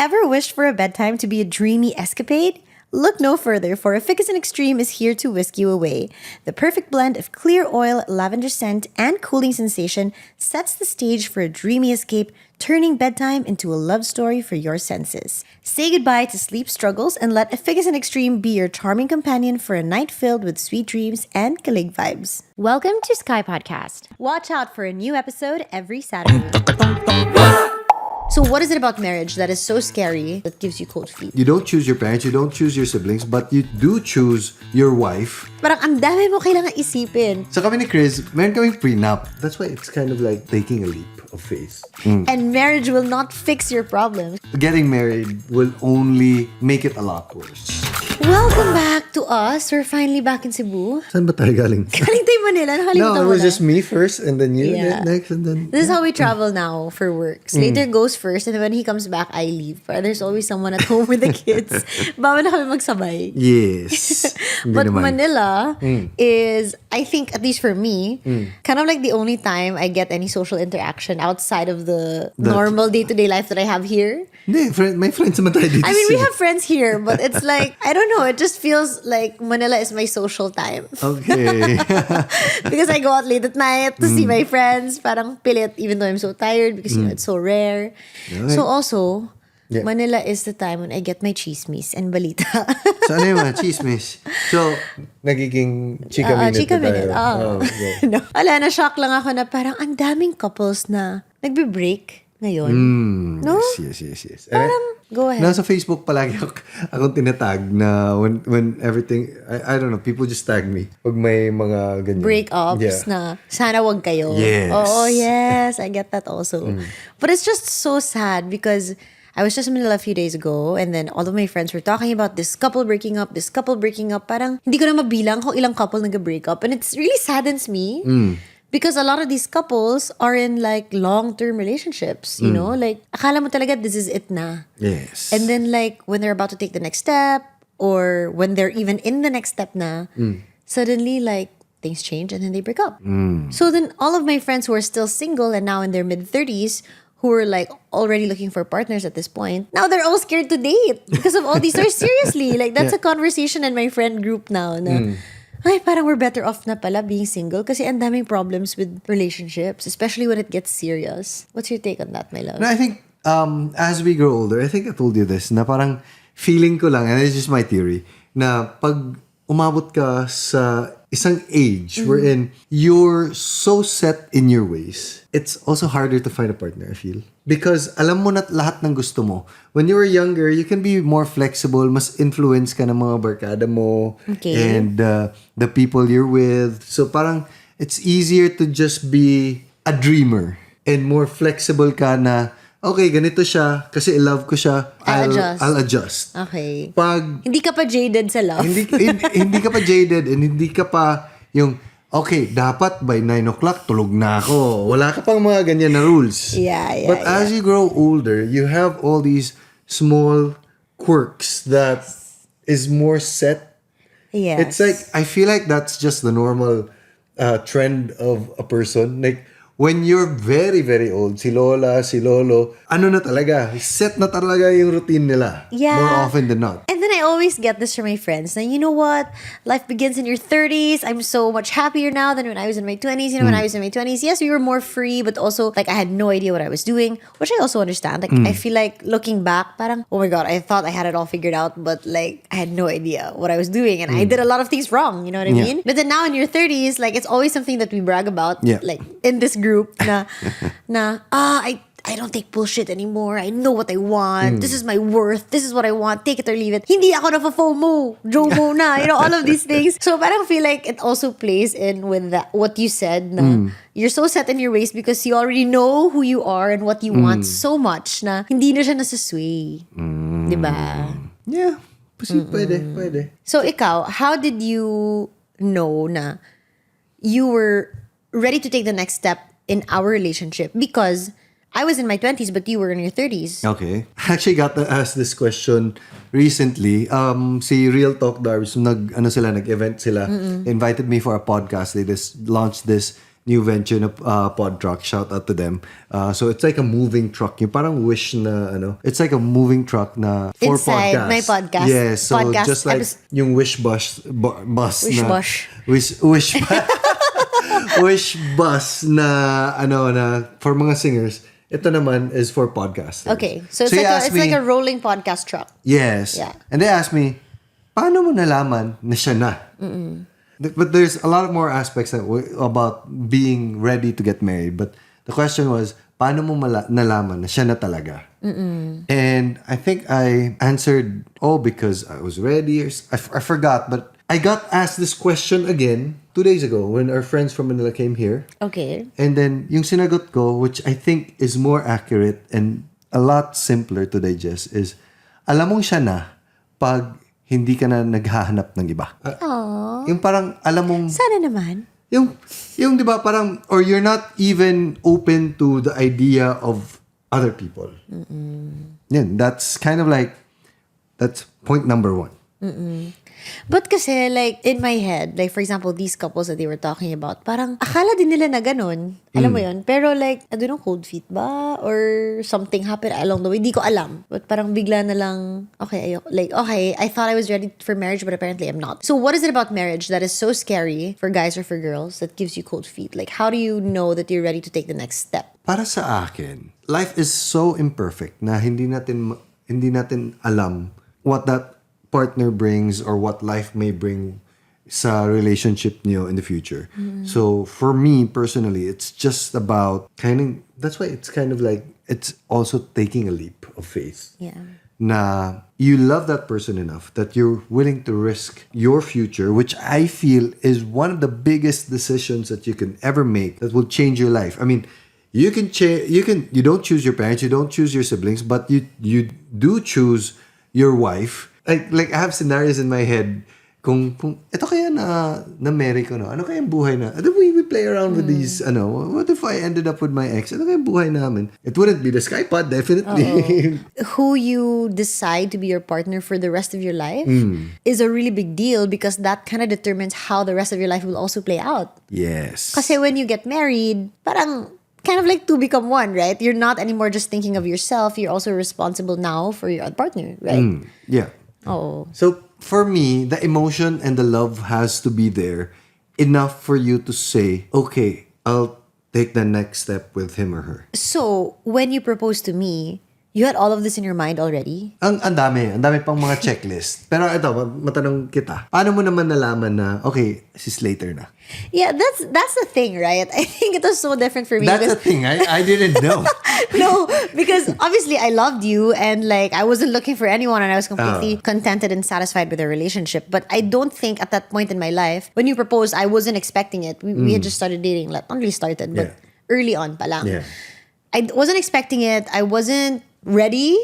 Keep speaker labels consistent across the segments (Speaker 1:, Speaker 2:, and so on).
Speaker 1: Ever wished for a bedtime to be a dreamy escapade? Look no further, for Efficacent Extreme is here to whisk you away. The perfect blend of clear oil, lavender scent, and cooling sensation sets the stage for a dreamy escape, turning bedtime into a love story for your senses. Say goodbye to sleep struggles and let Efficacent Extreme be your charming companion for a night filled with sweet dreams and kilig vibes. Welcome to Skypodcast. Watch out for a new episode every Saturday. So what is it about marriage that is so scary that gives you cold feet?
Speaker 2: You don't choose your parents, you don't choose your siblings, but you do choose your wife.
Speaker 1: Parang ang dami mo kailangan isipin.
Speaker 2: So kami ni Kryz, meron kaming prenup. That's why it's kind of like taking a leap of faith.
Speaker 1: And marriage will not fix your problems.
Speaker 2: Getting married will only make it a lot worse.
Speaker 1: Welcome back to us. We're finally back in Cebu.
Speaker 2: Saan ba tayo galing?
Speaker 1: Galing tayo Manila.
Speaker 2: No, it was just me first and then you next and then...
Speaker 1: This is how we travel now for work. Slater goes first and when he comes back, I leave. But there's always someone at home with the kids. Bawal na kami magsabay.
Speaker 2: Yes.
Speaker 1: But Manila is, I think, at least for me, kind of like the only time I get any social interaction outside of the normal day-to-day life that I have here.
Speaker 2: Hindi, may friends naman tayo dito.
Speaker 1: I mean, we have friends here, but it's like, I don't know, it just feels like Manila is my social time.
Speaker 2: Okay.
Speaker 1: Because I go out late at night to see my friends, parang pilit, even though I'm so tired because, you know, it's so rare.
Speaker 2: Okay.
Speaker 1: So also, Manila is the time when I get my chismis and balita.
Speaker 2: So ano yung mga chismis? So, nagiging chika minute
Speaker 1: chika
Speaker 2: na tayo.
Speaker 1: minute.
Speaker 2: Okay.
Speaker 1: No. Ala, na-shock lang ako na parang ang daming couples na nagbe-break ngayon. No?
Speaker 2: Yes.
Speaker 1: Parang, go ahead.
Speaker 2: Nasa Facebook palagi akong tinatag na when everything, I don't know, people just tag me pag may mga ganyan.
Speaker 1: Breakups na sana wag kayo.
Speaker 2: Yes.
Speaker 1: Oh, yes. I get that also. But it's just so sad because I was just in Manila a few days ago and then all of my friends were talking about this couple breaking up. Parang hindi ko na mabilang kung ilang couple nag-break up. And it really saddens me because a lot of these couples are in like long-term relationships, you know? Like, akala mo talaga this is it na.
Speaker 2: Yes.
Speaker 1: And then like when they're about to take the next step or when they're even in the next step na, suddenly like things change and then they break up. So then all of my friends who are still single and now in their mid-30s who were like already looking for partners at this point, now they're all scared to date because of all these stories. Seriously, like that's a conversation in my friend group now na, ay, parang we're better off na pala being single kasi ang daming problems with relationships, especially when it gets serious. What's your take on that, my love?
Speaker 2: No, I think as we grow older, I think I told you this, na parang feeling ko lang, and it's just my theory, na pag umabot ka sa isang age wherein you're so set in your ways, it's also harder to find a partner, I feel. Because alam mo na lahat ng gusto mo. When you were younger, you can be more flexible, mas influence ka ng mga barkada mo and the people you're with. So parang it's easier to just be a dreamer and more flexible ka na, okay, ganito siya kasi I-love ko siya. I'll adjust.
Speaker 1: Okay.
Speaker 2: Pag
Speaker 1: hindi ka pa jaded sa love.
Speaker 2: hindi ka pa jaded and hindi ka pa yung, okay, dapat by 9 o'clock tulog na ako. Wala ka pang mga ganyan na rules. But as you grow older, you have all these small quirks that is more set.
Speaker 1: Yes.
Speaker 2: It's like, I feel like that's just the normal trend of a person. Like, when you're very, very old, si Lola, si Lolo, ano na talaga, set na talaga yung routine nila.
Speaker 1: Yeah.
Speaker 2: More often than not.
Speaker 1: And then I always get this from my friends. Now, you know what? Life begins in your 30s. I'm so much happier now than when I was in my 20s. You know, when I was in my 20s, yes, we were more free, but also, like, I had no idea what I was doing, which I also understand. Like, I feel like looking back, parang, oh my God, I thought I had it all figured out, but, like, I had no idea what I was doing. And I did a lot of things wrong, you know what I mean? But then now in your 30s, like, it's always something that we brag about, like, in this group, I don't take bullshit anymore. I know what I want. This is my worth. This is what I want. Take it or leave it. Hindi ako na-FOMO. JOMO na. You know, all of these things. So parang feel like it also plays in with that, what you said na you're so set in your ways because you already know who you are and what you want so much na hindi na siya nasasway. Diba?
Speaker 2: Yeah. Pwede.
Speaker 1: So ikaw, how did you know na you were ready to take the next step in our relationship? Because I was in my 20s, but you were in your 30s.
Speaker 2: Okay. I actually got asked this question recently. Si Real Talk Darbs, nag-event sila. Invited me for a podcast. They just launched this new venture na pod truck. Shout out to them. So it's like a moving truck. Yung parang wish na it's like a moving truck na for
Speaker 1: Inside
Speaker 2: podcast.
Speaker 1: my podcast.
Speaker 2: Yes, so
Speaker 1: Podcast
Speaker 2: just like yung wish bus
Speaker 1: Wish
Speaker 2: na
Speaker 1: bus.
Speaker 2: wish wish bus na na for mga singers. Ito naman is for podcasters.
Speaker 1: Okay. So it's,
Speaker 2: he
Speaker 1: like,
Speaker 2: asked
Speaker 1: like a rolling podcast truck.
Speaker 2: Yes.
Speaker 1: Yeah.
Speaker 2: And they asked me, paano mo nalaman na siya na? But there's a lot more aspects about being ready to get married. But the question was, paano mo nalaman na siya na talaga? And I think I answered, because I was ready. I forgot, but I got asked this question again 2 days ago when our friends from Manila came here.
Speaker 1: Okay.
Speaker 2: And then yung sinagot ko, which I think is more accurate and a lot simpler to digest, is alam mong siya na pag hindi ka na naghahanap ng iba. Yung parang alam mong
Speaker 1: Sana naman.
Speaker 2: yung di ba parang, or you're not even open to the idea of other people. Yeah, that's kind of like, that's point number 1.
Speaker 1: But kasi, like, in my head, like, for example, these couples that they were talking about, parang akala din nila na ganun. Alam mo yun? Pero like, I don't know, cold feet ba? Or something happened along the way. Di ko alam. But parang bigla na lang, okay, I thought I was ready for marriage, but apparently I'm not. So what is it about marriage that is so scary for guys or for girls that gives you cold feet? Like, how do you know that you're ready to take the next step?
Speaker 2: Para sa akin, life is so imperfect na hindi natin alam what that partner brings or what life may bring sa relationship niyo in the future. So for me personally, it's just about that's why it's kind of like it's also taking a leap of faith.
Speaker 1: Yeah.
Speaker 2: Na you love that person enough that you're willing to risk your future, which I feel is one of the biggest decisions that you can ever make that will change your life. I mean, you don't choose your parents, you don't choose your siblings, but you do choose your wife. Like I have scenarios in my head kung ito kaya na marry ko ano kaya yung buhay na we play around with these what if I ended up with my ex, ano kaya yung buhay namin? It wouldn't be the Skypod, definitely.
Speaker 1: Who you decide to be your partner for the rest of your life is a really big deal because that kind of determines how the rest of your life will also play out.
Speaker 2: Yes.
Speaker 1: Kasi when you get married, parang kind of like two become one, right? You're not anymore just thinking of yourself. You're also responsible now for your partner, right?
Speaker 2: Yeah.
Speaker 1: Oh.
Speaker 2: So for me, the emotion and the love has to be there enough for you to say, okay, I'll take the next step with him or her.
Speaker 1: So, when you proposed to me, you had all of this in your mind already?
Speaker 2: Ang dami pang mga checklist. Pero ito, matanong kita. Paano mo naman nalaman na, okay, si Slater na?
Speaker 1: Yeah, that's the thing, right? I think it was so different for me.
Speaker 2: That's the thing. I didn't know.
Speaker 1: No, because obviously I loved you and like I wasn't looking for anyone and I was completely contented and satisfied with the relationship. But I don't think at that point in my life, when you proposed, I wasn't expecting it. We had just started dating. Like, not really started, but early on pa lang.
Speaker 2: Yeah.
Speaker 1: I wasn't expecting it. I wasn't ready.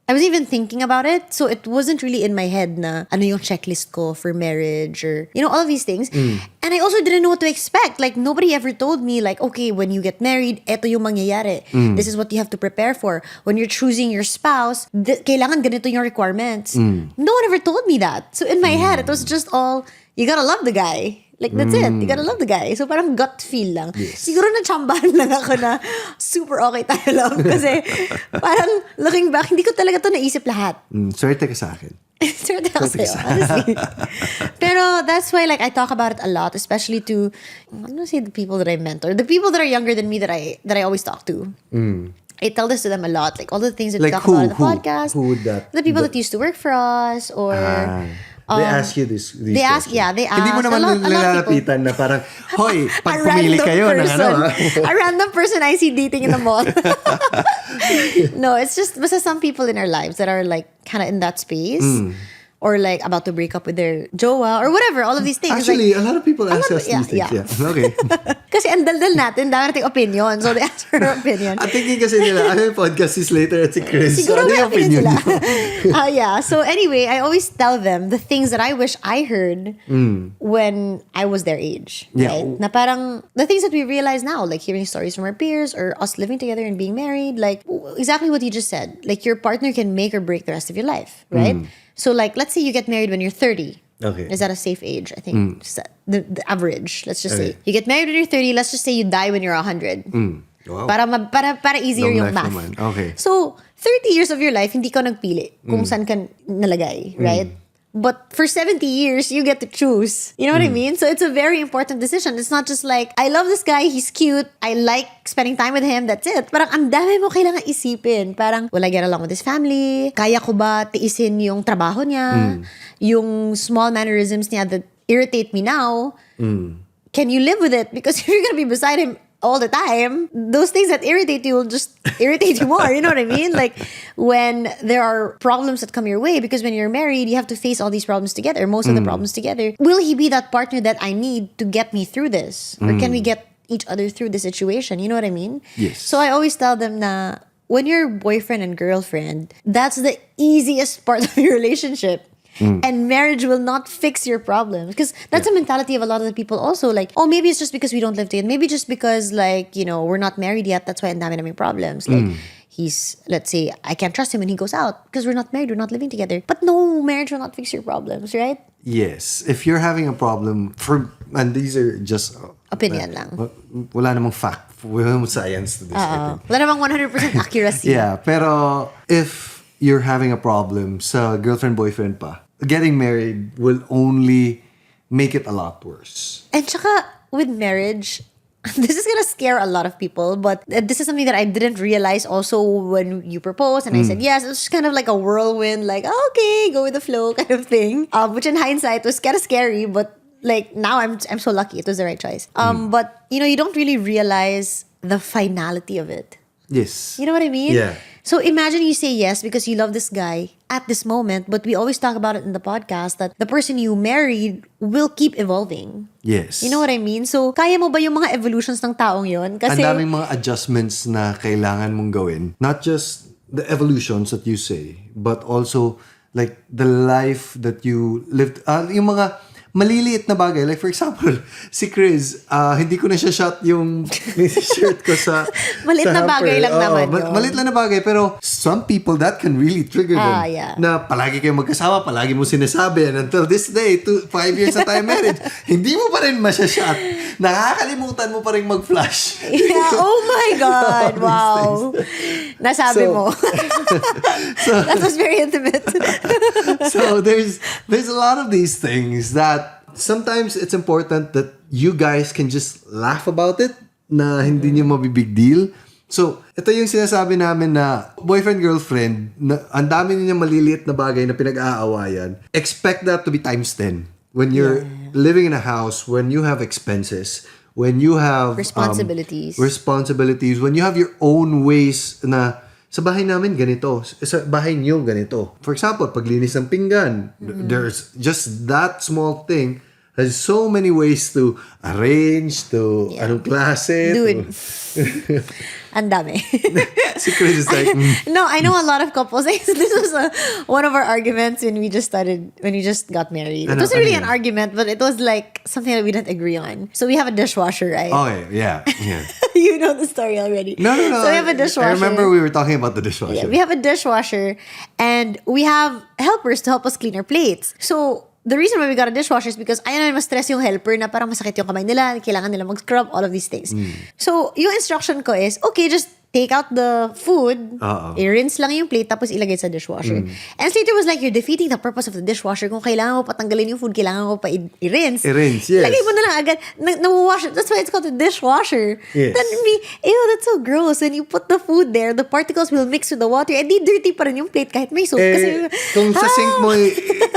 Speaker 1: I was even thinking about it. So it wasn't really in my head na ano yung checklist ko for marriage or, all of these things. And I also didn't know what to expect. Like, nobody ever told me like, okay, when you get married, eto yung mangyayari. This is what you have to prepare for. When you're choosing your spouse, kailangan ganito yung requirements. No one ever told me that. So in my head, it was just all, you gotta love the guy. Like, that's it. You gotta love the guy. So, parang gut feel lang.
Speaker 2: Yes.
Speaker 1: Siguro na-chambahan lang ako na super okay tayo lang. Kasi, parang looking back, hindi ko talaga to naisip lahat.
Speaker 2: Swerte ka sa akin.
Speaker 1: Swerte ako sa'yo, honestly. Pero, that's why, like, I talk about it a lot, especially to, I'm gonna say the people that I mentor, the people that are younger than me that I always talk to. I tell this to them a lot. Like, all the things that we talk about in the podcast.
Speaker 2: Who would that?
Speaker 1: The people that used to work for us, or...
Speaker 2: They ask you these
Speaker 1: they ask,
Speaker 2: questions.
Speaker 1: they ask.
Speaker 2: Hindi mo naman nilalapitan na parang, hoy, pag pumili kayo ng
Speaker 1: a random person I see dating in the mall. No, it's just basta some people in our lives that are like kind of in that space. Or like about to break up with their jowa or whatever, all of these things.
Speaker 2: Actually,
Speaker 1: like,
Speaker 2: a lot of people ask us these things. Yeah. Okay.
Speaker 1: Kasi ang daldal natin, dami nating opinion. So they ask for her opinion.
Speaker 2: At thinking kasi nila, ano yung podcast si Slater at si Kryz?
Speaker 1: Siguro
Speaker 2: Ano yung opinion
Speaker 1: sila.
Speaker 2: nyo?
Speaker 1: Yeah. So anyway, I always tell them the things that I wish I heard when I was their age.
Speaker 2: Yeah.
Speaker 1: Right? Na parang the things that we realize now, like hearing stories from our peers or us living together and being married, like exactly what you just said. Like your partner can make or break the rest of your life, right? So like, let's say you get married when you're 30.
Speaker 2: Okay.
Speaker 1: Is that a safe age? I think just the average. Let's just say you get married when you're 30. Let's just say you die when you're 100.
Speaker 2: Wow.
Speaker 1: Para easier
Speaker 2: Long
Speaker 1: yung
Speaker 2: life
Speaker 1: math.
Speaker 2: naman. Okay.
Speaker 1: So 30 years of your life, hindi ka nagpili kung saan ka nalagay, right? But for 70 years, you get to choose. You know what I mean? So it's a very important decision. It's not just like, I love this guy, he's cute, I like spending time with him, that's it. Parang ang dami mo kailangan isipin. Parang, will I get along with his family? Kaya ko ba tiisin yung trabaho niya? Yung small mannerisms niya that irritate me now? Can you live with it? Because if you're gonna be beside him all the time, those things that irritate you will just irritate you more. You know what I mean? Like when there are problems that come your way, because when you're married, you have to face all these problems together, most of the problems together. Will he be that partner that I need to get me through this? Or can we get each other through the situation? You know what I mean?
Speaker 2: Yes.
Speaker 1: So I always tell them na when you're boyfriend and girlfriend, that's the easiest part of your relationship. And marriage will not fix your problems. Because that's the mentality of a lot of the people also. Like, oh, maybe it's just because we don't live together. Maybe just because, like, you know, we're not married yet. That's why ang dami naming problems. Like, he's, let's say, I can't trust him when he goes out because we're not married, we're not living together. But no, marriage will not fix your problems, right?
Speaker 2: Yes. If you're having a problem, and these are just...
Speaker 1: Opinion lang.
Speaker 2: Wala namang fact. Wala namang science to this. I think.
Speaker 1: Wala namang 100% accuracy.
Speaker 2: Yeah, pero if you're having a problem sa girlfriend-boyfriend pa, getting married will only make it a lot worse.
Speaker 1: And tsaka, with marriage, this is gonna scare a lot of people, but this is something that I didn't realize also when you proposed, and I said yes. It was just kind of like a whirlwind, like, oh, okay, go with the flow kind of thing. Which in hindsight was kind of scary, but like now I'm so lucky. It was the right choice. But you know, you don't really realize the finality of it.
Speaker 2: Yes.
Speaker 1: You know what I mean?
Speaker 2: Yeah.
Speaker 1: So imagine you say yes because you love this guy at this moment, but we always talk about it in the podcast that the person you married will keep evolving.
Speaker 2: Yes.
Speaker 1: You know what I mean? So, kaya mo ba yung mga evolutions ng taong yon? Kasi,
Speaker 2: ang daming mga adjustments na kailangan mong gawin. Not just the evolutions that you say, but also like the life that you lived. Yung mga maliliit na bagay. Like for example, si Kryz, hindi ko na siya shot yung shirt ko sa
Speaker 1: Maliit
Speaker 2: sa
Speaker 1: na bagay lang naman yun.
Speaker 2: Maliit lang na bagay. Pero some people, that can really trigger them.
Speaker 1: Yeah.
Speaker 2: Na palagi kayong magkasama, palagi mo sinasabi. And until this day, 5 years na tayo married, hindi mo pa rin masya-shot. Nakakalimutan mo pa rin mag-flash.
Speaker 1: Yeah, oh my God. Wow. Nasabi mo. That was very intimate.
Speaker 2: So there's a lot of these things that sometimes it's important that you guys can just laugh about it na hindi niyo mabibig deal. So, ito yung sinasabi namin na boyfriend-girlfriend, na ang dami niya maliliit na bagay na pinag-aawayan. Expect that to be times 10. When you're living in a house, when you have expenses, when you have
Speaker 1: responsibilities,
Speaker 2: when you have your own ways na sa bahay namin ganito, sa bahay niyo ganito. For example, paglinis ng pinggan, there's just that small thing has so many ways to arrange, to anong klase.
Speaker 1: Dude. Ang dami.
Speaker 2: Si Kryz is like...
Speaker 1: No, I know a lot of couples. This was one of our arguments when we just got married. It wasn't really an argument, but it was like something that we didn't agree on. So we have a dishwasher, right?
Speaker 2: Oh, yeah.
Speaker 1: You know the story already.
Speaker 2: No.
Speaker 1: So we have a dishwasher.
Speaker 2: I remember we were talking about the dishwasher.
Speaker 1: Yeah, we have a dishwasher and we have helpers to help us clean our plates. So the reason why we got a dishwasher is because ayaw na mas stress yung helper na parang masakit yung kamay nila, kailangan nila mag-scrub, all of these things. So, yung instruction ko is, okay, just take out the food, i-rinse lang yung plate, tapos ilagay sa dishwasher. And Slater was like, you're defeating the purpose of the dishwasher. Kung kailangan mo patanggalin yung food, kailangan mo pa i-rinse.
Speaker 2: I-rinse, yes.
Speaker 1: Lagay mo na lang agad, na-wash it. That's why it's called a dishwasher.
Speaker 2: Yes.
Speaker 1: Then ew, that's so gross. When you put the food there, the particles will mix with the water. And di dirty pa rin yung plate kahit may soap. Kasi,
Speaker 2: kung sa sink mo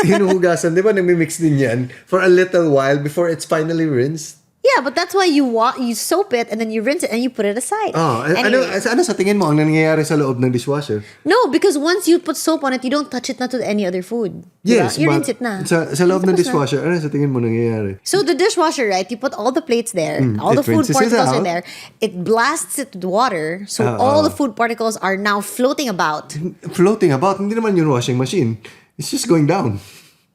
Speaker 2: hinuhugasan, di ba nagmi-mix din yan for a little while before it's finally rinsed?
Speaker 1: Yeah, but that's why you soap it and then you rinse it and you put it aside.
Speaker 2: Ano sa tingin mo ang nangyayari sa loob ng dishwasher?
Speaker 1: No, because once you put soap on it, you don't touch it na to any other food.
Speaker 2: Yes,
Speaker 1: diba? You rinse it na.
Speaker 2: Sa loob ng dishwasher, ano sa tingin mo nangyayari?
Speaker 1: So the dishwasher, right? You put all the plates there, all the food particles are there. It blasts it with water, so all the food particles are now floating about.
Speaker 2: Floating about? Hindi naman yung washing machine. It's just going down.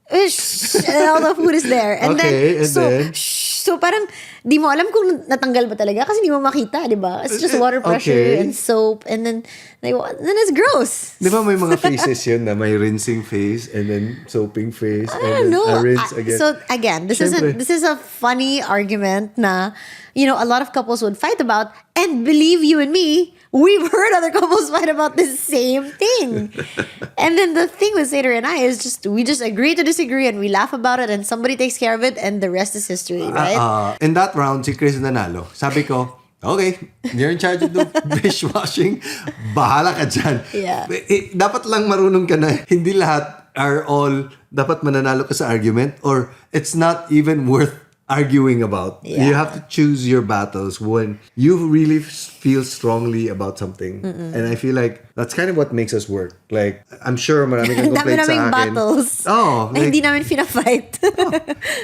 Speaker 1: All the food is there. And
Speaker 2: okay,
Speaker 1: then, so parang di mo alam kung natanggal ba talaga kasi di mo makita, di ba? It's just water pressure and soap and then it's gross.
Speaker 2: Di ba may mga phases yun na may rinsing phase and then soaping phase and then a rinse again?
Speaker 1: So again, this is a funny argument na, you know, a lot of couples would fight about, and believe you and me, we've heard other couples fight about the same thing. And then the thing with Slater and I is we just agree to disagree and we laugh about it and somebody takes care of it and the rest is history, right?
Speaker 2: In that round, si Kryz nanalo. Sabi ko, okay, you're in charge of the dishwashing. Bahala ka dyan.
Speaker 1: Yeah.
Speaker 2: Dapat lang marunong ka na hindi lahat are all dapat mananalo ka sa argument or it's not even worth arguing about.
Speaker 1: Yeah.
Speaker 2: You have to choose your battles when you really feel strongly about something. And I feel like that's kind of what makes us work. Like, I'm sure marami kang complaints sa akin.
Speaker 1: battles.
Speaker 2: Oh,
Speaker 1: na hindi namin fina-fight.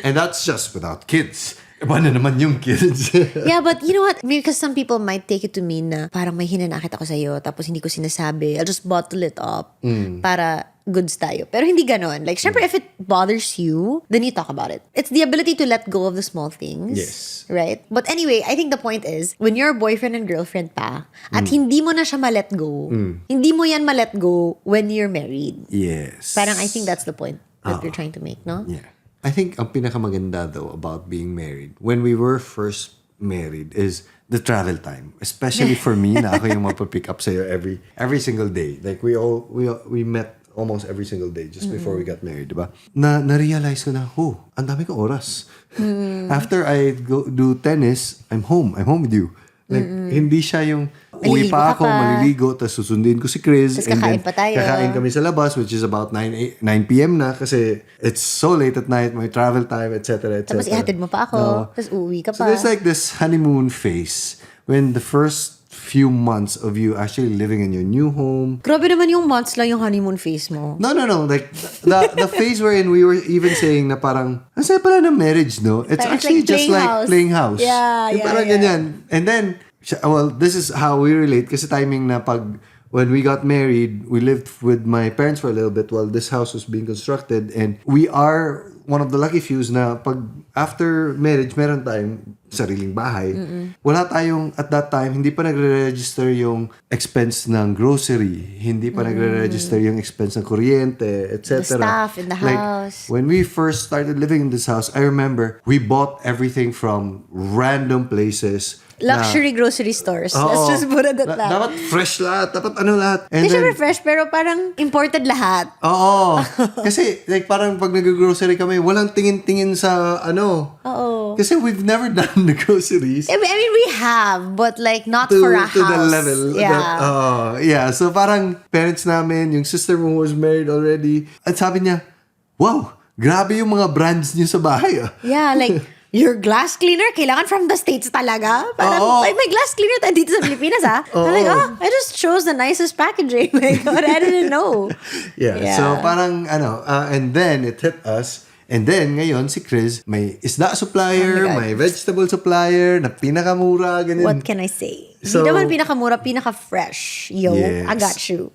Speaker 2: And that's just without kids. Iba na naman yung kids.
Speaker 1: Yeah, but you know what? Because some people might take it to mean na parang may hinanakit ako sa'yo tapos hindi ko sinasabi. I'll just bottle it up para goods tayo. Pero hindi ganon. Like, syempre, if it bothers you, then you talk about it. It's the ability to let go of the small things.
Speaker 2: Yes.
Speaker 1: Right? But anyway, I think the point is, when you're boyfriend and girlfriend pa, at hindi mo na siya ma-let go, hindi mo yan ma-let go when you're married.
Speaker 2: Yes.
Speaker 1: Parang I think that's the point that you're trying to make, no?
Speaker 2: Yeah. I think ang pinakamaganda though about being married, when we were first married, is the travel time. Especially for me, na ako yung mapapick up sa'yo every single day. Like we met almost every single day just before we got married, diba? Na-realize ko na, ang dami kong oras. After I go do tennis, I'm home with you. Like, hindi siya yung uwi pa ako, maliligo, tapos susundin ko si Kryz.
Speaker 1: Tapos kakain pa tayo.
Speaker 2: Kakain kami sa labas, which is about 9 p.m. na kasi it's so late at night, may travel time, etc.
Speaker 1: Tapos ihatid mo pa ako, tapos uwi ka pa.
Speaker 2: So there's like this honeymoon phase when the first few months of you actually living in your new home.
Speaker 1: Grabe naman yung months lang yung honeymoon phase mo.
Speaker 2: No. Like, the phase wherein we were even saying na parang, ang saya pala ng marriage, no? It's
Speaker 1: Parang
Speaker 2: actually
Speaker 1: like
Speaker 2: just like playing house.
Speaker 1: Yeah.
Speaker 2: Parang ganyan. And then, well, this is how we relate kasi timing na when we got married, we lived with my parents for a little bit while this house was being constructed, and we are one of the lucky fews na after marriage, meron tayong sariling bahay. Wala tayong, at that time, hindi pa nagre-register yung expense ng grocery, hindi pa nagre-register yung expense ng kuryente, etc.
Speaker 1: The stuff in the house.
Speaker 2: When we first started living in this house, I remember we bought everything from random places.
Speaker 1: Luxury grocery stores. Let's just put it at that.
Speaker 2: Dapat fresh lahat. Dapat ano lahat.
Speaker 1: Hindi syempre fresh, pero parang imported lahat.
Speaker 2: Oo. Kasi, like, parang pag nag-grocery kami, walang tingin-tingin sa ano.
Speaker 1: Oo.
Speaker 2: Kasi we've never done the groceries.
Speaker 1: I mean, we have, but like, not for a house.
Speaker 2: To the level.
Speaker 1: Yeah.
Speaker 2: So, parang parents namin, yung sister mo was married already. At sabi niya, wow, grabe yung mga brands niyo sa bahay.
Speaker 1: Yeah, like, your glass cleaner, kailangan from the States talaga. Parang, may glass cleaner tayo dito sa Pilipinas, ha? I'm like, I just chose the nicest packaging. Like, but I didn't know.
Speaker 2: Yeah. So, parang, and then it hit us. And then, ngayon, si Kryz, may isda supplier, may vegetable supplier, na pinakamura, ganyan.
Speaker 1: What can I say? Hindi naman pinakamura, pinaka-fresh. Yo,
Speaker 2: yes.
Speaker 1: I got you.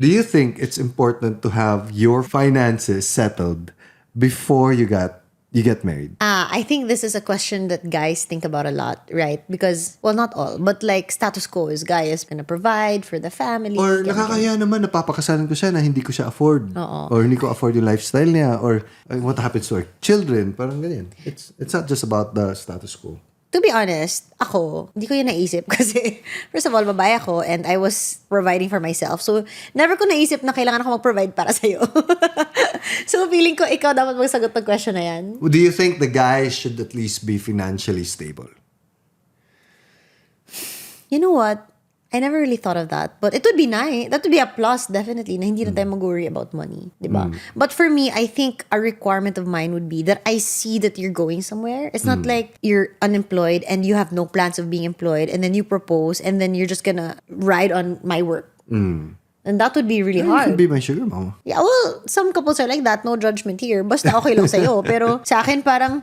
Speaker 2: Do you think it's important to have your finances settled before you get married?
Speaker 1: I think this is a question that guys think about a lot, right? Because, well, not all, but like status quo is guy is gonna provide for the family.
Speaker 2: Or nakakaya naman, napapakasalan ko siya na hindi ko siya afford. Or hindi ko afford yung lifestyle niya. Or what happens to our children. Parang ganyan. It's not just about the status quo.
Speaker 1: To be honest, ako, hindi ko yun naisip kasi first of all, babae ako and I was providing for myself. So, never ko naisip na kailangan ako mag-provide para sa'yo. So, feeling ko ikaw dapat magsagot ng question na yan.
Speaker 2: Do you think the guy should at least be financially stable?
Speaker 1: You know what? I never really thought of that. But it would be nice. That would be a plus, definitely, na hindi na tayo mag-worry about money. Diba? But for me, I think a requirement of mine would be that I see that you're going somewhere. It's not like you're unemployed and you have no plans of being employed and then you propose and then you're just gonna ride on my work. And that would be really hard.
Speaker 2: You could be my sugar mama.
Speaker 1: Yeah, well, some couples are like that. No judgment here. Basta okay lang sa'yo. Pero sa akin parang,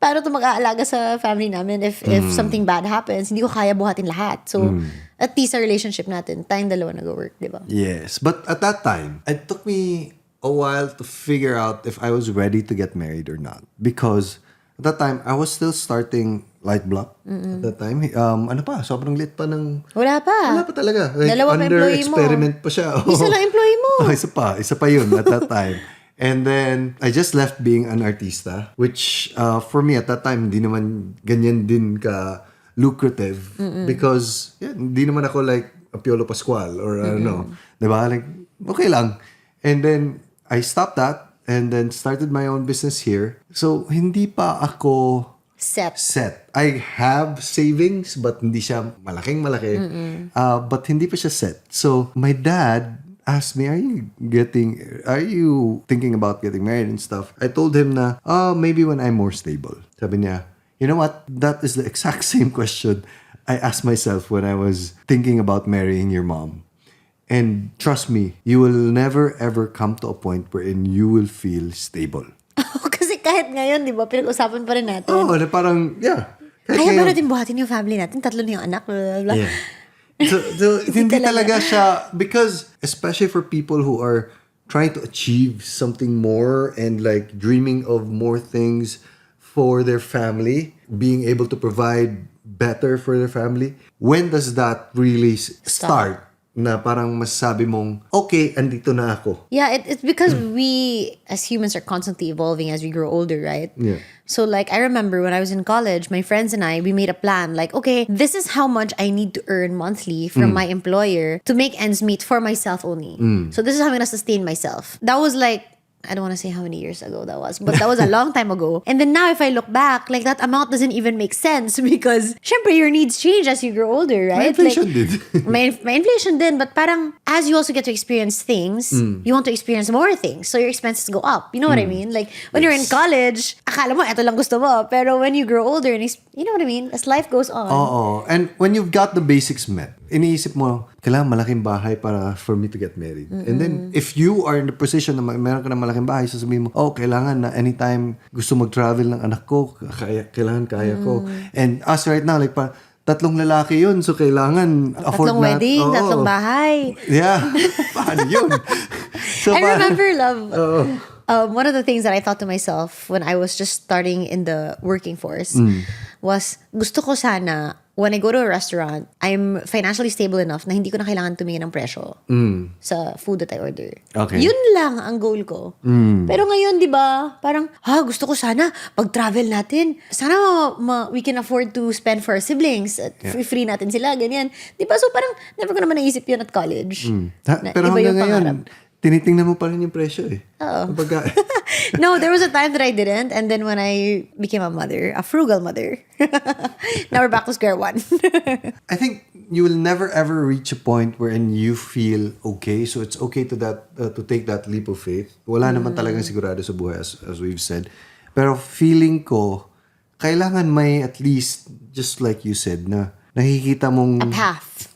Speaker 1: paano ito mag-aalaga sa family namin if something bad happens? Hindi ko kaya buhatin lahat. So, at least sa relationship natin, tayong dalawa nag-work, di ba?
Speaker 2: Yes. But at that time, it took me a while to figure out if I was ready to get married or not. Because At that time, I was still starting light block. At that time, sobrang lit pa ng...
Speaker 1: Wala
Speaker 2: Wala
Speaker 1: pa.
Speaker 2: pa talaga. Like,
Speaker 1: Dalawa pa
Speaker 2: under
Speaker 1: employee mo.
Speaker 2: experiment pa siya.
Speaker 1: Isa lang employee mo.
Speaker 2: Isa pa yun at that time. And then, I just left being an artista, which for me at that time, hindi naman ganyan din ka lucrative. Because, hindi naman ako like a Piolo Pascual or ano. Diba? Like, okay lang. And then, I stopped that and then started my own business here. So, hindi pa ako set. I have savings but hindi siya malaki. But hindi pa siya set. So, my dad asked me, are you thinking about getting married and stuff? I told him na, maybe when I'm more stable. Sabi niya, you know what? That is the exact same question I asked myself when I was thinking about marrying your mom. And trust me, you will never ever come to a point wherein you will feel stable.
Speaker 1: Kasi kahit ngayon, di ba, pinag-usapan pa rin natin.
Speaker 2: Na parang, yeah.
Speaker 1: Kaya ba natin buhatin yung family natin? 3 na yung anak, blah, blah, blah.
Speaker 2: Yeah. So hindi talaga siya, because especially for people who are trying to achieve something more and like dreaming of more things for their family, being able to provide better for their family, when does that really start? Na parang masasabi mong, okay, andito na ako.
Speaker 1: Yeah, it's because we as humans are constantly evolving as we grow older, right?
Speaker 2: Yeah.
Speaker 1: So like I remember when I was in college, my friends and I, we made a plan like, okay, this is how much I need to earn monthly from my employer to make ends meet for myself only. So this is how I'm gonna sustain myself. That was like, I don't want to say how many years ago that was, but that was a long time ago. And then now if I look back, like that amount doesn't even make sense because syempre your needs change as you grow older, right?
Speaker 2: My inflation did.
Speaker 1: my inflation did, but parang as you also get to experience things, you want to experience more things. So your expenses go up. You know what I mean? Like when you're in college, akala mo, eto lang gusto mo. Pero when you grow older, and you know what I mean? As life goes on.
Speaker 2: Oo. And when you've got the basics met, iniisip mo, kailangan malaking bahay for me to get married. And then, if you are in the position na meron ka ng malaking bahay, sasabihin mo, kailangan na anytime gusto mag-travel ng anak ko, kailangan kaya ko. And us right now, like, 3 lalaki yun, so kailangan afford
Speaker 1: 3 wedding, 3 bahay.
Speaker 2: Yeah. Paano yun? So,
Speaker 1: I remember, love, one of the things that I thought to myself when I was just starting in the working force was, gusto ko sana, when I go to a restaurant, I'm financially stable enough na hindi ko na kailangan tumingin ng presyo sa food that I order.
Speaker 2: Okay.
Speaker 1: Yun lang ang goal ko. Pero ngayon, di ba, parang, gusto ko sana, pag-travel natin, sana we can afford to spend for our siblings. At free natin sila, ganyan. Di ba? So parang, never ko naman naisip yun at college.
Speaker 2: Pero hanggang ngayon, tinitingnan mo pa rin yung presyo eh.
Speaker 1: Oo. No, there was a time that I didn't. And then when I became a mother, a frugal mother, now we're back to square one.
Speaker 2: I think you will never ever reach a point wherein you feel okay. So it's okay to take that leap of faith. Wala naman talagang sigurado sa buhay as we've said. Pero feeling ko, kailangan may at least, just like you said, na nakikita mong...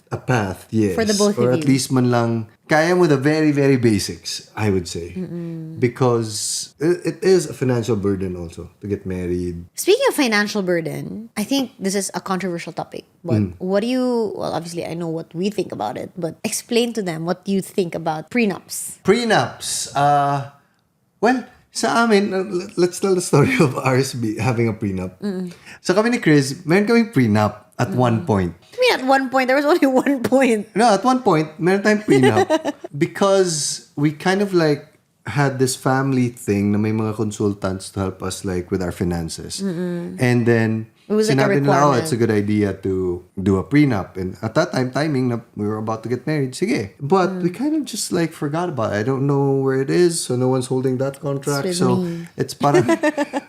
Speaker 2: A path, yes.
Speaker 1: For the both of you.
Speaker 2: Or at least man lang, kaya mo the very, very basics, I would say. Because it is a financial burden also to get married.
Speaker 1: Speaking of financial burden, I think this is a controversial topic. But what do you, well, obviously I know what we think about it, but explain to them what you think about prenups.
Speaker 2: Prenups. Well, sa amin, let's tell the story of ours having a prenup. So kami ni Kryz, meron kaming prenup at one point.
Speaker 1: I mean, at one point, there was only one point.
Speaker 2: No, at one point, meron tayong prenup because we kind of like had this family thing na may mga consultants to help us like with our finances. And then,
Speaker 1: it was like a
Speaker 2: sinabi nila,
Speaker 1: requirement.
Speaker 2: it's a good idea to do a prenup. And at that timing na we were about to get married, sige. But we kind of just like forgot about it. I don't know where it is, so no one's holding that contract.
Speaker 1: It's
Speaker 2: So,
Speaker 1: me.
Speaker 2: it's parang,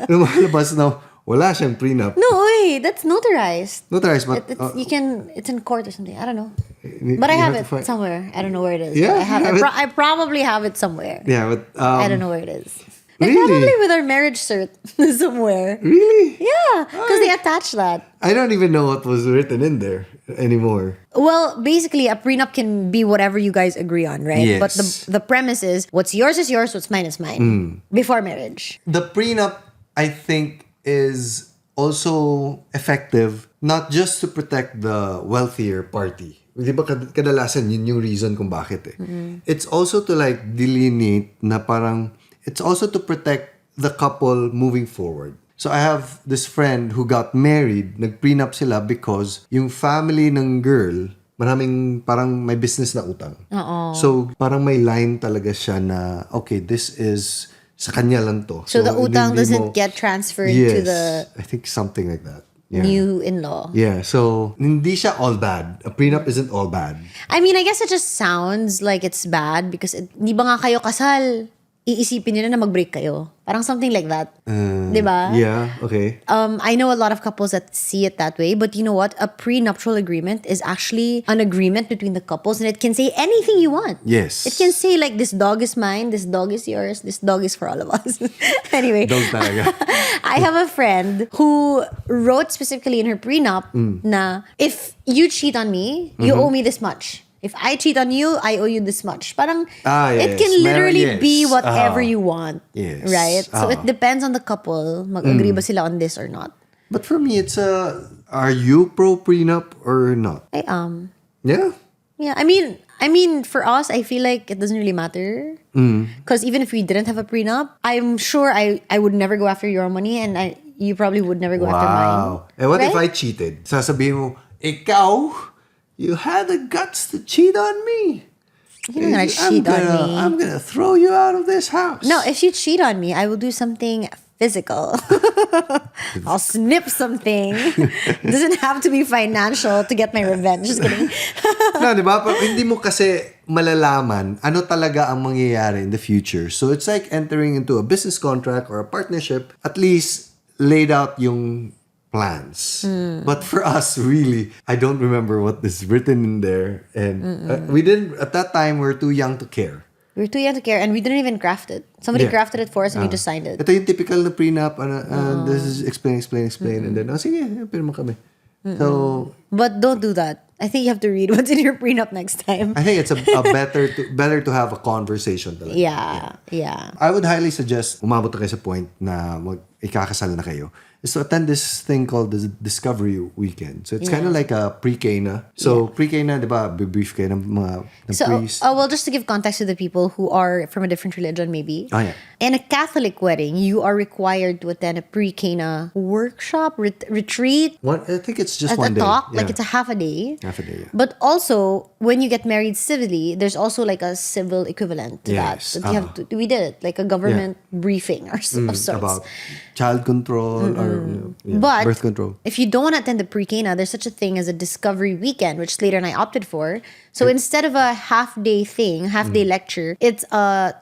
Speaker 2: lumalabas na, wala siyang prenup.
Speaker 1: No, wait, that's notarized.
Speaker 2: Notarized, but...
Speaker 1: It's in court or something. I don't know.
Speaker 2: you
Speaker 1: But I have
Speaker 2: to
Speaker 1: it
Speaker 2: find-
Speaker 1: somewhere. I don't know where it is.
Speaker 2: Yeah,
Speaker 1: I have
Speaker 2: you
Speaker 1: it.
Speaker 2: have it?
Speaker 1: I probably have it somewhere.
Speaker 2: Yeah, but...
Speaker 1: I don't know where it is. Like
Speaker 2: Really?
Speaker 1: probably with our marriage cert somewhere.
Speaker 2: Really?
Speaker 1: Yeah, because they attach that.
Speaker 2: I don't even know what was written in there anymore.
Speaker 1: Well, basically, a prenup can be whatever you guys agree on, right?
Speaker 2: Yes.
Speaker 1: But the premise is, what's yours is yours, what's mine is mine. Before marriage.
Speaker 2: The prenup, I think, is also effective not just to protect the wealthier party. Di ba kadalasan yun yung reason kung bakit eh. It's also to like delineate na parang, it's also to protect the couple moving forward. So I have this friend who got married, nag-prenup sila because yung family ng girl, maraming parang may business na utang. So parang may line talaga siya na, okay, this is sa kanya lang to.
Speaker 1: So the utang doesn't get transferred to the
Speaker 2: I think something like that. Yeah.
Speaker 1: new in-law.
Speaker 2: Yeah, so hindi siya all bad. A prenup isn't all bad.
Speaker 1: I mean, I guess it just sounds like it's bad because di ba nga kayo kasal? Iisipin nila na mag-break kayo. Parang something like that. Di ba?
Speaker 2: Yeah, okay.
Speaker 1: I know a lot of couples that see it that way, but you know what? A prenuptial agreement is actually an agreement between the couples, and it can say anything you want.
Speaker 2: Yes.
Speaker 1: It can say like, this dog is mine, this dog is yours, this dog is for all of us. Anyway,
Speaker 2: Dog talaga.
Speaker 1: I have a friend who wrote specifically in her prenup na, if you cheat on me, you owe me this much. If I cheat on you, I owe you this much. Parang, it
Speaker 2: yes.
Speaker 1: can literally
Speaker 2: Yes.
Speaker 1: be whatever you want.
Speaker 2: Yes.
Speaker 1: Right? So it depends on the couple. Mag-agree ba sila on this or not?
Speaker 2: But for me, it's are you pro prenup or not?
Speaker 1: I am.
Speaker 2: Yeah.
Speaker 1: Yeah, I mean, for us, I feel like it doesn't really matter. Because even if we didn't have a prenup, I'm sure I would never go after your money, and you probably would never go after mine.
Speaker 2: Wow. And what if I cheated? Sasabihin mo, ikaw, you had the guts to cheat on me.
Speaker 1: You're not gonna cheat on me.
Speaker 2: I'm gonna throw you out of this house.
Speaker 1: No, if you cheat on me, I will do something physical. I'll snip something. It doesn't have to be financial to get my revenge. Just kidding.
Speaker 2: No, di ba? Pero hindi mo kasi malalaman ano talaga ang mangyayari in the future. So it's like entering into a business contract or a partnership, at least laid out yung plans. But for us, really, I don't remember what is written in there. And we didn't, at that time, we were too young to care.
Speaker 1: We were too young to care, and we didn't even craft it. Somebody crafted it for us, and we just signed it.
Speaker 2: Ito yung typical na prenup. This is explain. And then, sige, pirma kami. So,
Speaker 1: But don't do that. I think you have to read what's in your prenup next time.
Speaker 2: I think it's a better to have a conversation talaga.
Speaker 1: Yeah.
Speaker 2: I would highly suggest, umabot na kayo sa point na ikakasal na kayo, is to attend this thing called the Discovery Weekend. So it's kind of like a pre-K na. So pre-K na, di ba, brief kayo ng mga priest.
Speaker 1: Well, just to give context to the people who are from a different religion, maybe.
Speaker 2: Oh, yeah.
Speaker 1: In a Catholic wedding, you are required to attend a pre-Cana workshop, retreat.
Speaker 2: I think it's just
Speaker 1: a
Speaker 2: one day.
Speaker 1: talk,
Speaker 2: Yeah.
Speaker 1: like it's a half a day.
Speaker 2: Half a day, yeah.
Speaker 1: But also, when you get married civilly, there's also like a civil equivalent to
Speaker 2: Yes.
Speaker 1: that. You have to, we did it, like a government briefing of sorts.
Speaker 2: About child control or
Speaker 1: But
Speaker 2: birth control.
Speaker 1: if you don't want to attend the pre-Cana, there's such a thing as a discovery weekend, which Slater and I opted for. So instead of a half-day lecture, it's a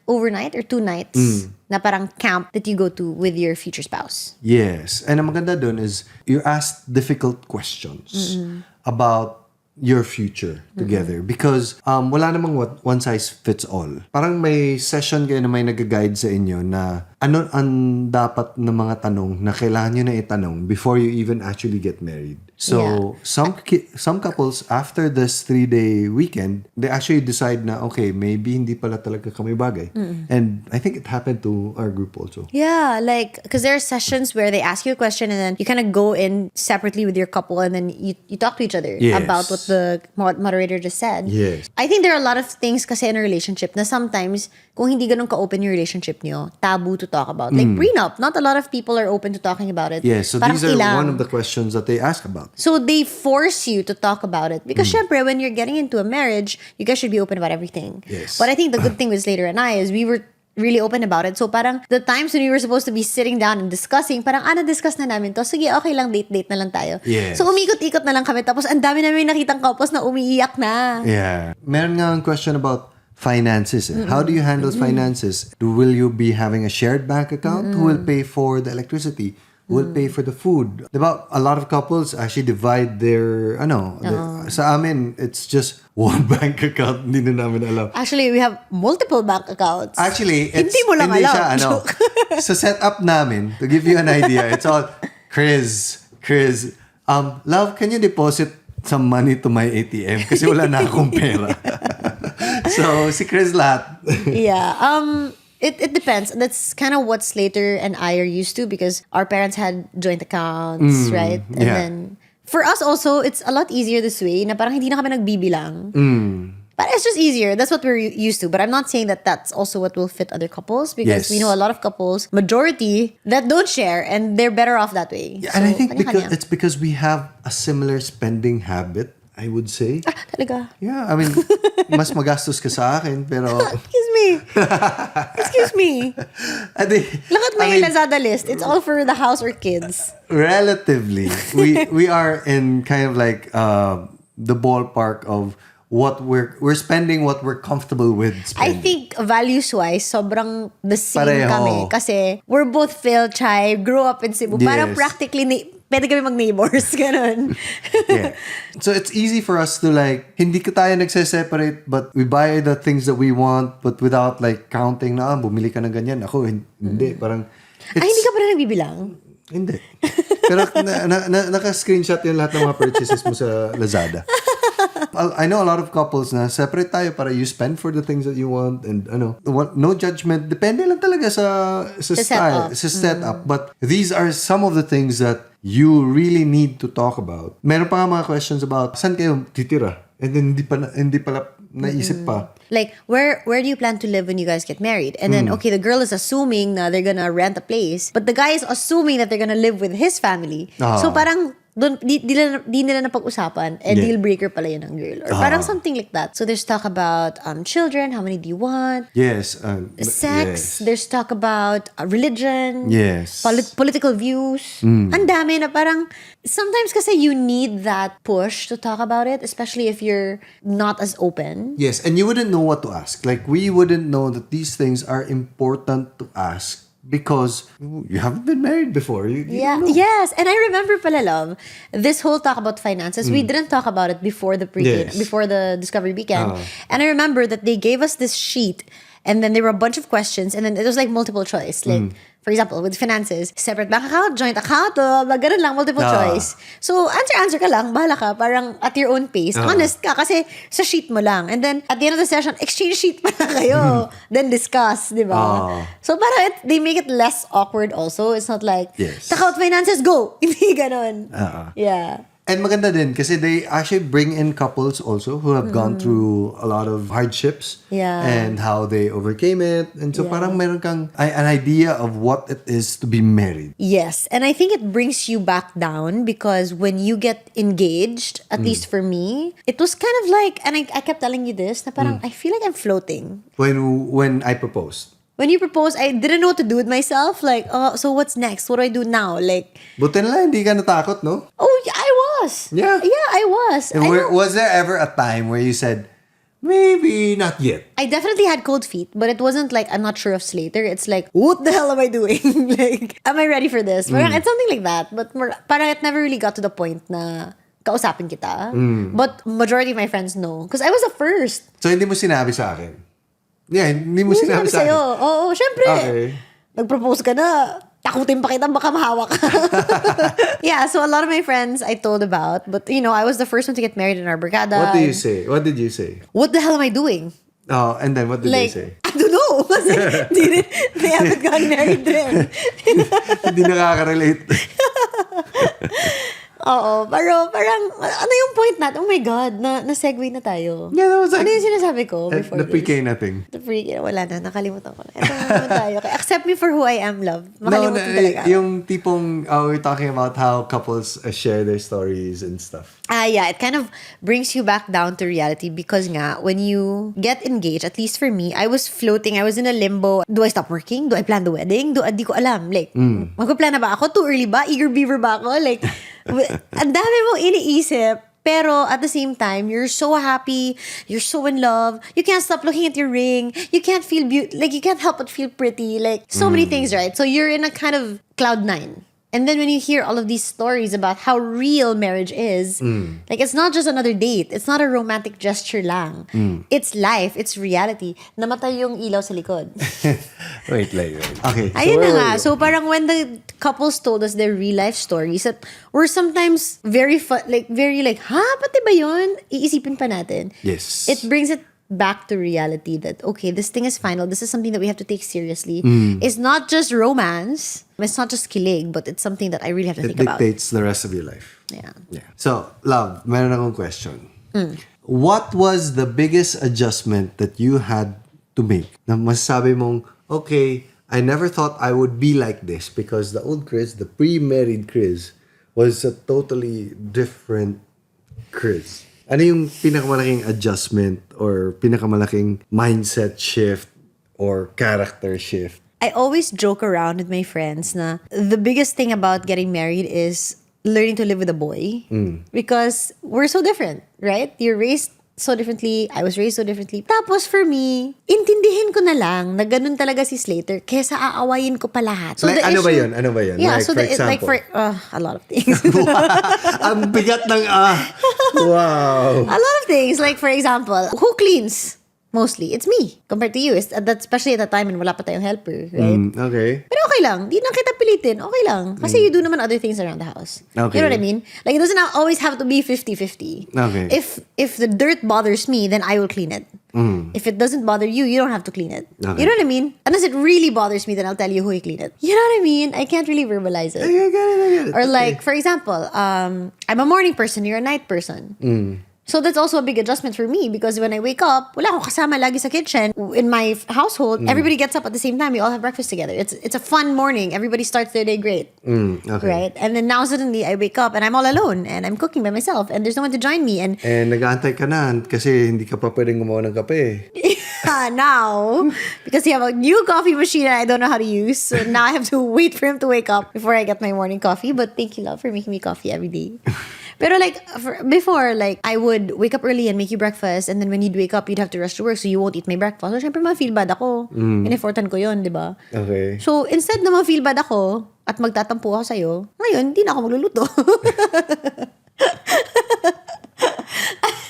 Speaker 1: overnight or 2 nights na parang camp that you go to with your future spouse.
Speaker 2: Yes. And ang maganda dun is you're asked difficult questions about your future together. Because wala namang one size fits all. Parang may session kayo na may nag-guide sa inyo na ano ang dapat na mga tanong na kailangan nyo na itanong before you even actually get married. So, some couples, after this 3-day weekend, they actually decide na, okay, maybe hindi pala talaga kami bagay. And I think it happened to our group also.
Speaker 1: Yeah, like, because there are sessions where they ask you a question and then you kind of go in separately with your couple and then you talk to each other about what the moderator just said.
Speaker 2: Yes.
Speaker 1: I think there are a lot of things kasi in a relationship na sometimes, kung hindi ganun ka-open yung relationship niyo, taboo to talk about. Like prenup, not a lot of people are open to talking about it.
Speaker 2: Yes, so
Speaker 1: Parang
Speaker 2: these are
Speaker 1: ilang.
Speaker 2: one of the questions that they ask about.
Speaker 1: So they force you to talk about it. Because syempre, when you're getting into a marriage, you guys should be open about everything.
Speaker 2: Yes.
Speaker 1: But I think the good thing with Slater and I is we were really open about it. So parang the times when we were supposed to be sitting down and discussing, parang na-discuss na namin to. Sige, okay lang, date na lang tayo.
Speaker 2: Yes.
Speaker 1: So umikot-ikot na lang kami. Tapos ang dami namin nakitang couples na umiiyak na.
Speaker 2: Yeah. Meron nga ang question about finances. How do you handle finances? Will you be having a shared bank account? Who will pay for the electricity? Who will pay for the food? Diba? A lot of couples actually divide their, sa amin, it's just one bank account. Hindi na namin alam.
Speaker 1: Actually, we have multiple bank accounts.
Speaker 2: Actually, it's,
Speaker 1: Hindi mo lang
Speaker 2: hindi
Speaker 1: alam.
Speaker 2: siya, sa setup namin, to give you an idea, it's all, Kryz, love, can you deposit some money to my ATM? Kasi wala na akong pera. So, si Kryz lahat.
Speaker 1: Yeah. It depends. That's kind of what Slater and I are used to because our parents had joint accounts, right? And then, for us also, it's a lot easier this way na parang hindi na kami nagbibilang. But it's just easier. That's what we're used to. But I'm not saying that that's also what will fit other couples because we know a lot of couples, majority, that don't share and they're better off that way.
Speaker 2: Yeah,
Speaker 1: so,
Speaker 2: and I think
Speaker 1: kanya-kanya.
Speaker 2: it's because we have a similar spending habit, I would say.
Speaker 1: Talaga?
Speaker 2: Yeah, I mean, mas magastos ka sa akin, pero...
Speaker 1: Excuse me. Excuse me. Look at my Lazada list. It's all for the house or kids.
Speaker 2: Relatively, we are in kind of like the ballpark of what we're spending, what we're comfortable with
Speaker 1: I
Speaker 2: spending.
Speaker 1: think values-wise, sobrang the same
Speaker 2: Pareho.
Speaker 1: kami. Kasi we're both failed child, grew up in Cebu. Parang
Speaker 2: Yes.
Speaker 1: practically, pwede kami mag-neighbors. Ganun.
Speaker 2: Yeah. So it's easy for us to like, hindi ka tayo nagse-separate, but we buy the things that we want, but without like counting na, bumili ka ng ganyan. Ako, hindi. Parang,
Speaker 1: Ay, hindi ka pa rin nagbibilang?
Speaker 2: Hindi. Pero naka-screenshot yung lahat ng mga purchases mo sa Lazada. I know a lot of couples na separate tayo para you spend for the things that you want and no judgment. Depende lang talaga sa style, sa setup. But these are some of the things that you really need to talk about. Meron pa nga mga questions about saan kayo titira? And then hindi pala naisip pa.
Speaker 1: Like, where do you plan to live when you guys get married? And then, okay, the girl is assuming na they're gonna rent a place, but the guy is assuming that they're gonna live with his family. So parang, di nila napag-usapan, deal breaker pala yun ng girl. Or parang something like that. So there's talk about children, how many do you want?
Speaker 2: Yes.
Speaker 1: Sex,
Speaker 2: yes.
Speaker 1: there's talk about religion,
Speaker 2: Yes.
Speaker 1: political views. Ang dami na parang, sometimes kasi you need that push to talk about it, especially if you're not as open.
Speaker 2: Yes, and you wouldn't know what to ask. Like, we wouldn't know that these things are important to ask because you haven't been married before. You don't know.
Speaker 1: Yes. And I remember pala, love, this whole talk about finances, we didn't talk about it before the
Speaker 2: Yes.
Speaker 1: before the Discovery Weekend. And I remember that they gave us this sheet and then there were a bunch of questions and then it was like multiple choice. Like, for example, with finances, separate bank account, joint account, ganun lang, multiple choice. So, answer ka lang, bahala ka, parang at your own pace. Honest ka, kasi sa sheet mo lang. And then, at the end of the session, exchange sheet pa na kayo. Then discuss, di ba? So, parang they make it less awkward also. It's not like,
Speaker 2: Yes.
Speaker 1: talk out finances, go! Hindi ganun. Yeah.
Speaker 2: And maganda din kasi they actually bring in couples also who have gone through a lot of hardships
Speaker 1: Yeah.
Speaker 2: and how they overcame it. And so parang meron kang an idea of what it is to be married.
Speaker 1: Yes. And I think it brings you back down because when you get engaged, at least for me, it was kind of like, and I kept telling you this, na parang I feel like I'm floating.
Speaker 2: When I proposed.
Speaker 1: When you proposed, I didn't know what to do with myself. Like, so what's next? What do I do now? Like,
Speaker 2: Buti na lang, hindi ka natakot, no?
Speaker 1: oh, yeah, I was.
Speaker 2: Yeah.
Speaker 1: Yeah, I was.
Speaker 2: And was there ever a time where you said, maybe not yet?
Speaker 1: I definitely had cold feet, but it wasn't like, I'm not sure of Slater. It's like, what the hell am I doing? Like, am I ready for this? Parang, it's something like that. But parang it never really got to the point na kausapin kita. But majority of my friends know. Because I was the first.
Speaker 2: So hindi mo sinabi sa akin? Yeah, hindi mo sinabi sa
Speaker 1: sa'yo.
Speaker 2: akin.
Speaker 1: Oo, syempre.
Speaker 2: Okay.
Speaker 1: Nag-propose ka na. Takutin pa kita, baka mahawa ka. Yeah, so a lot of my friends I told about. But, I was the first one to get married in our brigada.
Speaker 2: What do you say? What did you say?
Speaker 1: What the hell am I doing?
Speaker 2: Oh, and then what did they
Speaker 1: Like,
Speaker 2: say?
Speaker 1: I don't know. Kasi they haven't gotten married din.
Speaker 2: Hindi nakaka-relate.
Speaker 1: Oo, pero parang, ano yung point natin? Oh my God, na-segue na tayo.
Speaker 2: Yeah, that was like...
Speaker 1: Ano yung sinasabi ko before
Speaker 2: The
Speaker 1: this?
Speaker 2: PK nating.
Speaker 1: The pre wala na, nakalimutan ko na. Ito naman tayo. Kaya accept me for who I am, love. Makalimutan talaga.
Speaker 2: Yung tipong, we're talking about how couples share their stories and stuff.
Speaker 1: Yeah, it kind of brings you back down to reality because nga, when you get engaged, at least for me, I was floating, I was in a limbo. Do I stop working? Do I plan the wedding? Di ko alam. Like, magpa-plan na ba ako? Too early ba? Eager beaver ba ako? Like, ang dami mong iniisip. Pero at the same time, you're so happy, you're so in love, you can't stop looking at your ring, you can't feel like you can't help but feel pretty, like so many things, right? So you're in a kind of cloud nine. And then when you hear all of these stories about how real marriage is, like it's not just another date, it's not a romantic gesture lang. It's life, it's reality. Namatay yung ilaw sa likod.
Speaker 2: Wait. Okay.
Speaker 1: Ayun na
Speaker 2: where
Speaker 1: nga.
Speaker 2: were you?
Speaker 1: So parang when the couples told us their real life stories that were sometimes very fun, very ha? Pati ba yun? Iisipin pa natin.
Speaker 2: Yes.
Speaker 1: It brings it back to reality that, okay, this thing is final. This is something that we have to take seriously. It's not just romance. It's not just kilig, but it's something that I really have to
Speaker 2: It
Speaker 1: think about.
Speaker 2: dictates the rest of your life.
Speaker 1: Yeah.
Speaker 2: Yeah. So, love, meron akong question. what was the biggest adjustment that you had to make? Na masasabi mong, okay, I never thought I would be like this because the old Kryz, the pre-married Kryz, was a totally different Kryz. Ano yung pinakamalaking adjustment or pinakamalaking mindset shift or character shift?
Speaker 1: I always joke around with my friends na the biggest thing about getting married is learning to live with a boy. Because we're so different, right? You're raised so differently. I was raised so differently. Tapos for me, intindihin ko na lang na ganun talaga si Slater kesa aawayin ko pa lahat. So
Speaker 2: Like,
Speaker 1: the
Speaker 2: ano ba
Speaker 1: issue-
Speaker 2: yun? Ano ba yun?
Speaker 1: Yeah,
Speaker 2: Like,
Speaker 1: so
Speaker 2: for
Speaker 1: the,
Speaker 2: example.
Speaker 1: like for a lot of things.
Speaker 2: Ang bigat ng Wow.
Speaker 1: A lot of things. Like for example, who cleans? Mostly, it's me compared to you. Especially at the time when wala pa tayong helper, right?
Speaker 2: Okay.
Speaker 1: Pero okay lang. Di na kita pilitin. Okay lang. Kasi you do naman other things around the house.
Speaker 2: Okay.
Speaker 1: You know what I mean? Like, it doesn't always have to be 50-50.
Speaker 2: Okay.
Speaker 1: If the dirt bothers me, then I will clean it. If it doesn't bother you, you don't have to clean it.
Speaker 2: Okay.
Speaker 1: You know what I mean? Unless it really bothers me, then I'll tell you who I clean it. You know what I mean? I can't really verbalize it.
Speaker 2: I get it.
Speaker 1: Or like, for example, I'm a morning person, you're a night person. So that's also a big adjustment for me because when I wake up, wala akong kasama lagi sa kitchen. In my household, everybody gets up at the same time. We all have breakfast together. It's a fun morning. Everybody starts their day great.
Speaker 2: Okay.
Speaker 1: Right? And then now suddenly I wake up and I'm all alone and I'm cooking by myself and there's no one to join me. And
Speaker 2: nag-aantay ka na kasi hindi ka pa pwedeng gumawa ng kape.
Speaker 1: now, because you have a new coffee machine and I don't know how to use, so now I have to wait for him to wake up before I get my morning coffee. But thank you, love, for making me coffee every day. Pero like, before, like, I would wake up early and make you breakfast and then when you'd wake up, you'd have to rush to work so you won't eat my breakfast. So, syempre, ma-feel bad ako. In-effortan ko yun, di ba?
Speaker 2: Okay.
Speaker 1: So, instead na ma-feel bad ako at magtatampo ako sa'yo, ngayon, hindi na ako magluluto.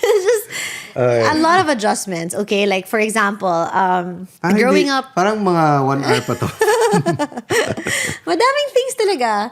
Speaker 1: It's just a lot of adjustments, okay? Like, for example, growing up,
Speaker 2: Parang mga 1 hour pa to.
Speaker 1: madaming things talaga.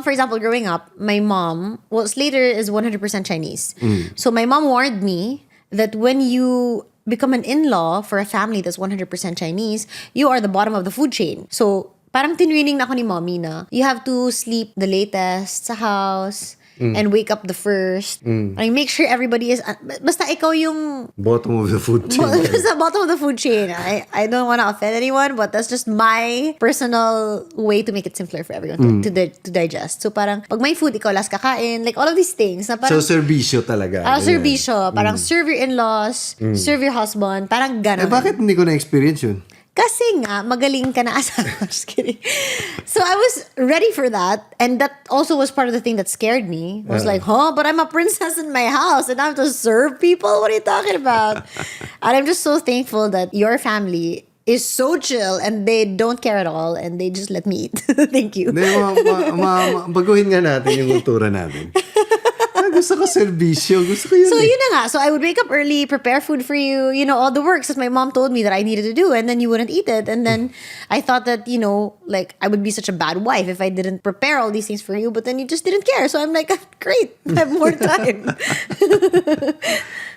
Speaker 1: For example, growing up, my mom, Slater is 100% Chinese. So my mom warned me that when you become an in-law for a family that's 100% Chinese, you are the bottom of the food chain. So parang tinwining na ako ni mommy na you have to sleep the latest sa house and wake up the first. Like, make sure everybody is... basta ikaw yung...
Speaker 2: Bottom of the food chain.
Speaker 1: Basta bottom of the food chain. I don't want to offend anyone, but that's just my personal way to make it simpler for everyone to digest. So parang, pag may food, ikaw last kakain. Like, all of these things. Na parang,
Speaker 2: So, serbisyo talaga.
Speaker 1: serbisyo. Parang serve your in-laws, serve your husband. Parang ganon.
Speaker 2: Bakit hindi ko na-experience yun?
Speaker 1: Kasi nga, magaling ka na asawa. Just kidding. So I was ready for that. And that also was part of the thing that scared me. I was like, but I'm a princess in my house and I have to serve people? What are you talking about? And I'm just so thankful that your family is so chill and they don't care at all and they just let me eat. Thank you.
Speaker 2: Baguhin nga natin yung kultura natin. Gusto ko serbisyo. Gusto ko yun.
Speaker 1: So, yun na nga. So, I would wake up early, prepare food for you, all the works that my mom told me that I needed to do, and then you wouldn't eat it. And then I thought that, like, I would be such a bad wife if I didn't prepare all these things for you, but then you just didn't care. So, I'm like, great. I have more time.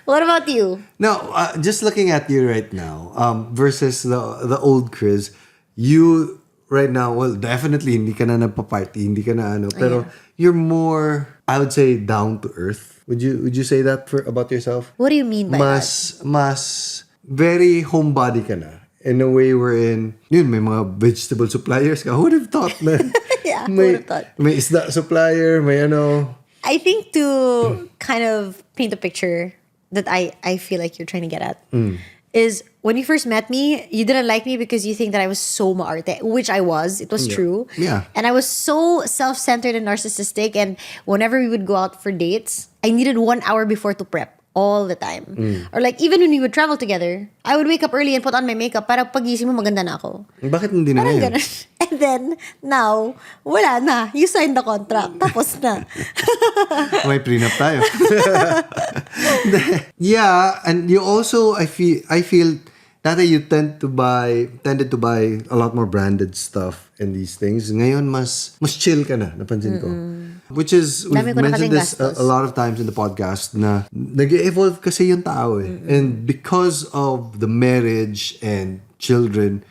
Speaker 1: What about you?
Speaker 2: Now, just looking at you right now, versus the old Kryz, you right now, well, definitely hindi ka na nagpa-party, hindi ka na pero you're more, I would say, down to earth. Would you say that about yourself?
Speaker 1: What do you mean by that?
Speaker 2: Mas very homebody ka na. In a way wherein, yun, may mga vegetable suppliers ka. Who would have thought na?
Speaker 1: Yeah, who would have thought?
Speaker 2: May isda supplier, may
Speaker 1: I think to kind of paint a picture that I feel like you're trying to get at is when you first met me, you didn't like me because you think that I was so maarte, which I was. It was true.
Speaker 2: Yeah.
Speaker 1: And I was so self-centered and narcissistic. And whenever we would go out for dates, I needed 1 hour before to prep all the time. Or like even when we would travel together, I would wake up early and put on my makeup para pagising mo maganda na ako.
Speaker 2: Bakit hindi na
Speaker 1: Parang
Speaker 2: ngayon?
Speaker 1: ganun. And then, now, wala na. You signed the contract. Tapos na.
Speaker 2: May prenup tayo. Yeah, and you also, I feel dati you tended to buy a lot more branded stuff and these things. Ngayon mas chill ka na, napansin ko. Which is, we've
Speaker 1: Dami ko na
Speaker 2: mentioned
Speaker 1: kasing
Speaker 2: this
Speaker 1: gastos.
Speaker 2: a lot of times in the podcast na nag-evolve kasi yung tao eh. And because of the marriage and children,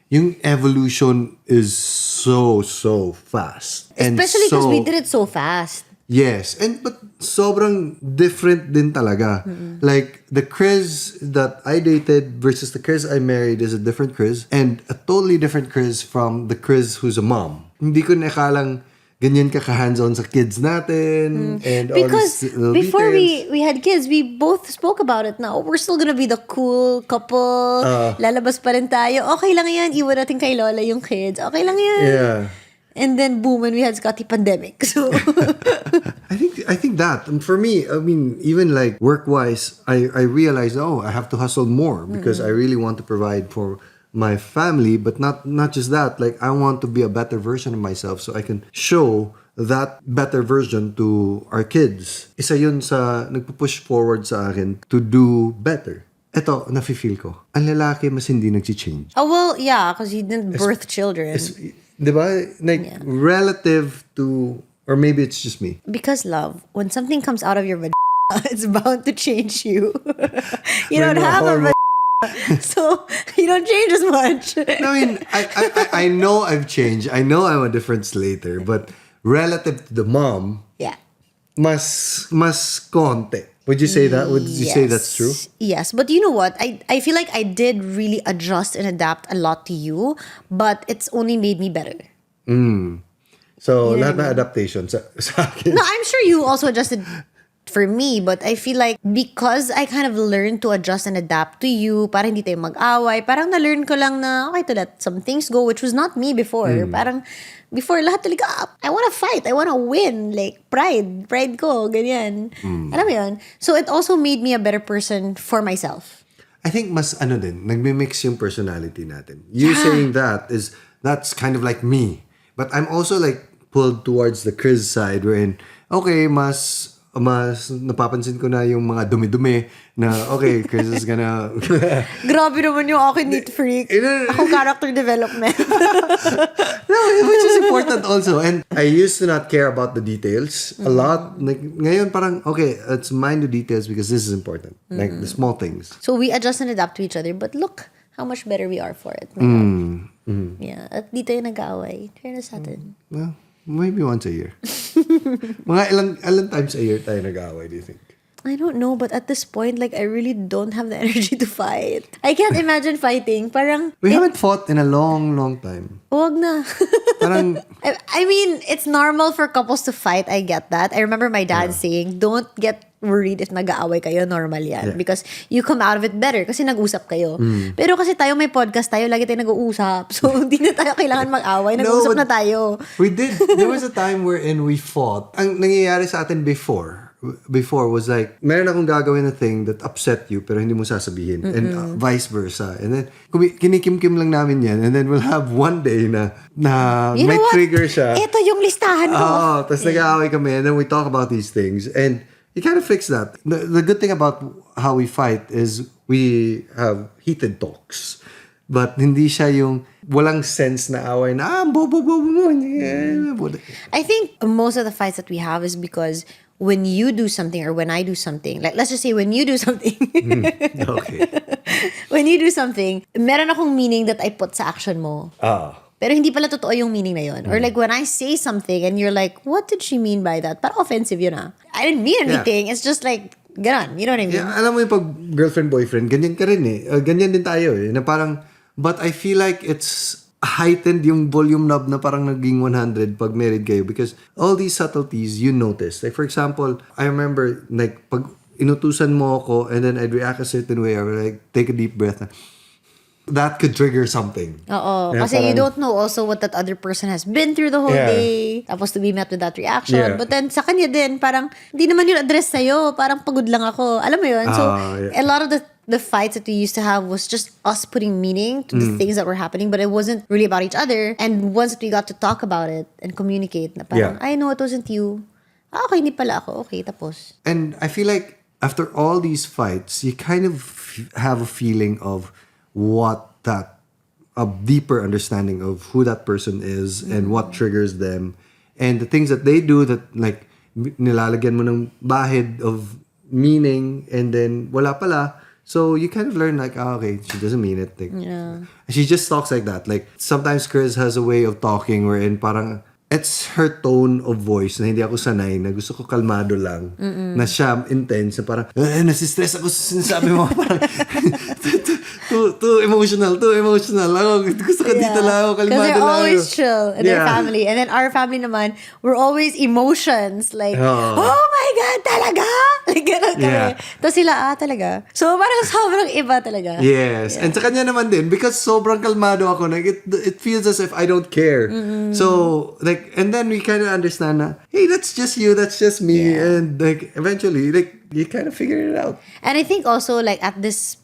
Speaker 2: yung evolution is so fast. And
Speaker 1: Especially because
Speaker 2: so-
Speaker 1: we did it so fast.
Speaker 2: Yes. But sobrang different din talaga. Like, the Kryz that I dated versus the Kryz I married is a different Kryz. And a totally different Kryz from the Kryz who's a mom. Hindi ko nakalang ganyan ka hands-on sa kids natin. And all
Speaker 1: Because
Speaker 2: these little
Speaker 1: before
Speaker 2: details.
Speaker 1: we had kids, we both spoke about it now. We're still gonna be the cool couple. Lalabas pa rin tayo. Okay lang yan. Iwan natin kay Lola yung kids. Okay lang yan.
Speaker 2: Yeah.
Speaker 1: And then boom, when we had Scotty pandemic. So
Speaker 2: I think that, and for me, I mean, even like work-wise, I realized, I have to hustle more because I really want to provide for my family, but not just that. Like, I want to be a better version of myself so I can show that better version to our kids. Isa yun sa nagpo-push forward sa akin to do better. Ito, nafe-feel ko. Ang lalaki mas hindi nag-change.
Speaker 1: oh well, yeah, because he didn't birth children.
Speaker 2: Diba? Like, relative to, or maybe it's just me.
Speaker 1: Because love, when something comes out of your vagina, it's bound to change you. You don't have a vagina, so you don't change as much.
Speaker 2: I mean, I know I've changed. I know I'm a different Slater, but relative to the mom,
Speaker 1: Yeah.
Speaker 2: mas konti. Would you say that? Would you say that's true?
Speaker 1: Yes, but you know what? I feel like I did really adjust and adapt a lot to you, but it's only made me better.
Speaker 2: So, lahat na adaptation sa akin.
Speaker 1: No, I'm sure you also adjusted for me, but I feel like because I kind of learned to adjust and adapt to you, parang hindi tayo mag-away, parang na-learn ko lang na, okay, to let some things go, which was not me before. Parang, before, lahat talaga, I want to fight, I want to win, like, pride ko, ganyan. Alam mo yun? So, it also made me a better person for myself.
Speaker 2: I think mas nagmi-mix yung personality natin. You saying that's kind of like me. But I'm also like pulled towards the Kryz side wherein, okay, mas napapansin ko na yung mga dumi-dumi na, okay, Kryz is gonna...
Speaker 1: Grabe naman yung akin neat freak. Ako character development.
Speaker 2: No, which is important also. And I used to not care about the details a lot. Like, ngayon parang, okay, let's mind the details because this is important. Like, the small things.
Speaker 1: So we adjust and adapt to each other, but look how much better we are for it. Yeah, at di tayo nag-aaway. Fairness natin.
Speaker 2: Well, maybe once a year. Mga ilang times a year tayo nag-aaway, do you think?
Speaker 1: I don't know, but at this point, like, I really don't have the energy to fight. I can't imagine fighting. Parang,
Speaker 2: We haven't fought in a long, long time.
Speaker 1: wag na.
Speaker 2: Parang,
Speaker 1: I mean, it's normal for couples to fight. I get that. I remember my dad saying, don't get worried if nag-aaway kayo, normal yan. Because you come out of it better kasi nag-usap kayo. Pero kasi tayo may podcast tayo, lagi tayo nag-uusap. So, hindi na tayo kailangan mag-away. Nag-uusap na tayo.
Speaker 2: we did. There was a time wherein we fought. Ang nangyayari sa atin before was like, meron akong gagawin na thing that upset you pero hindi mo sasabihin. And vice versa. And then, kinikim-kim lang namin yan. And then we'll have one day na
Speaker 1: You
Speaker 2: may
Speaker 1: know what?
Speaker 2: trigger siya.
Speaker 1: Ito yung listahan ko.
Speaker 2: Tapos nag-aaway kami and then we talk about these things. And you kind of fix that. The good thing about how we fight is we have heated talks. But hindi siya yung walang sense na away na, bobo mo.
Speaker 1: I think most of the fights that we have is because when you do something or when I do something, like let's just say when you do something,
Speaker 2: Okay.
Speaker 1: when you do something, meron akong meaning that I put sa action mo. Pero hindi pala totoo yung meaning na yun. Or like when I say something and you're like, what did she mean by that? Parang offensive yun ah. I didn't mean anything. It's just like, ganon. You know what I mean?
Speaker 2: Yeah, alam mo yung pag girlfriend-boyfriend, ganyan ka rin eh. Ganyan din tayo eh. Na parang, but I feel like it's heightened yung volume knob na parang naging 100 pag married kayo because all these subtleties you notice. Like for example, I remember like pag inutusan mo ako and then I'd react a certain way or like take a deep breath na, that could trigger something.
Speaker 1: Oo.
Speaker 2: Yeah,
Speaker 1: Kasi
Speaker 2: parang,
Speaker 1: you don't know also what that other person has been through the whole day. Tapos to be met with that reaction.
Speaker 2: Yeah.
Speaker 1: But then sa kanya din, parang, hindi naman yun address sa'yo. Parang pagod lang ako. Alam mo yun? So, a lot of the fights that we used to have was just us putting meaning to the things that were happening, but it wasn't really about each other. And once that we got to talk about it and communicate, na parang, I know it wasn't you. Okay, hindi pala ako. Okay, tapos.
Speaker 2: And I feel like after all these fights, you kind of have a feeling of a deeper understanding of who that person is and what triggers them and the things that they do that like nilalagyan mo ng bahid of meaning and then wala pala. So you kind of learn like, okay, she doesn't mean it. Like, she just talks like that. Like sometimes Kryz has a way of talking wherein parang it's her tone of voice na hindi ako sanay, na gusto ko kalmado lang, na siya intense, na parang, nasistress ako sa sinasabi mo, parang, too emotional. Ako, gusto ko dito lang ako, kalmado lang.
Speaker 1: Because they're always chill in their family. And then our family naman, we're always emotions. Like, oh my God, talaga? Like, gano'n kami. Tapos sila, talaga. So, parang sobrang iba talaga.
Speaker 2: Yes. And sa kanya naman din, because sobrang kalmado ako, like, it feels as if I don't care. So, like, and then we kind of understand na, hey, that's just you, that's just me. And like, eventually, like, you kind of figure it out.
Speaker 1: And I think also, like, at this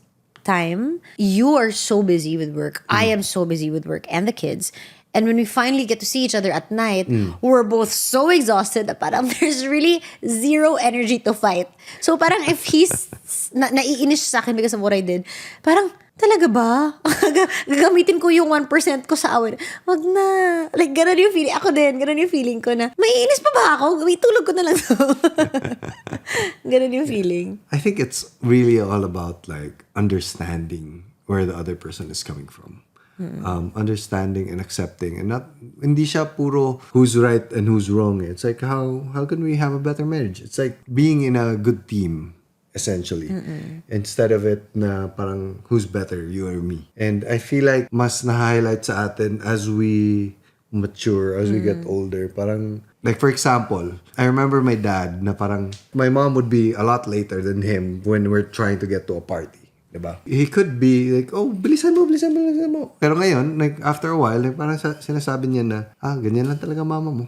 Speaker 1: time, you are so busy with work. I am so busy with work and the kids. And when we finally get to see each other at night, we're both so exhausted that parang there's really zero energy to fight. So parang if he's naiinis sa akin because of what I did, parang, talaga ba? Gagamitin ko yung 1% ko sa awin. Wag na. Like, ganun yung feeling. Ako din, ganun yung feeling ko na, maiinis pa ba ako? Tulog ko na lang to. Ganun yung feeling.
Speaker 2: I think it's really all about, like, understanding where the other person is coming from. Understanding and accepting. And hindi siya puro who's right and who's wrong. It's like, how can we have a better marriage? It's like being in a good team. Essentially. Instead of it na parang who's better, you or me. And I feel like mas na-highlight sa atin as we mature, as we get older. Parang, like for example, I remember my dad na parang, my mom would be a lot later than him when we're trying to get to a party. Diba? He could be like, oh, bilisan mo. Pero ngayon, like after a while, like, parang sinasabi niya na, ganyan lang talaga mama mo.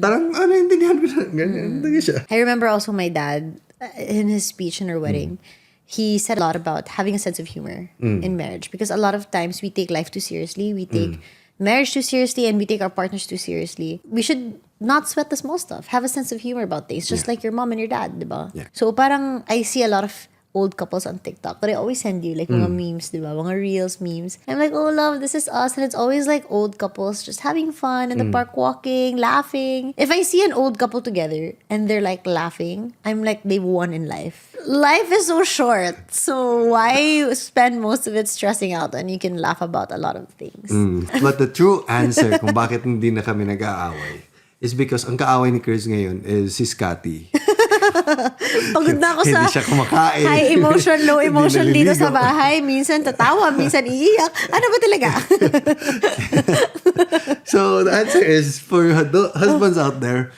Speaker 2: Parang, intindihan ko na, ganyan talaga siya.
Speaker 1: I remember also my dad, in his speech in our wedding, he said a lot about having a sense of humor in marriage. Because a lot of times we take life too seriously. We take marriage too seriously and we take our partners too seriously. We should not sweat the small stuff. Have a sense of humor about things. Just like your mom and your dad, diba?
Speaker 2: Yeah.
Speaker 1: So parang I see a lot of old couples on TikTok, but I always send you like mga memes, diba? Mga reels, memes. I'm like, oh love, this is us. And it's always like old couples just having fun in the park, walking, laughing. If I see an old couple together and they're like laughing, I'm like, they've won in life. Life is so short. So why spend most of it stressing out when you can laugh about a lot of things?
Speaker 2: But the true answer kung bakit hindi na kami nag-aaway is because ang kaaway ni Kryz ngayon is si Scotty.
Speaker 1: Pagod na ako sa
Speaker 2: Hindi siya kumakain.
Speaker 1: high emotion, low emotion
Speaker 2: Hindi
Speaker 1: dito sa
Speaker 2: naliligo.
Speaker 1: bahay. Minsan tatawa, minsan iiyak. Ano ba talaga?
Speaker 2: So the answer is for husbands out there,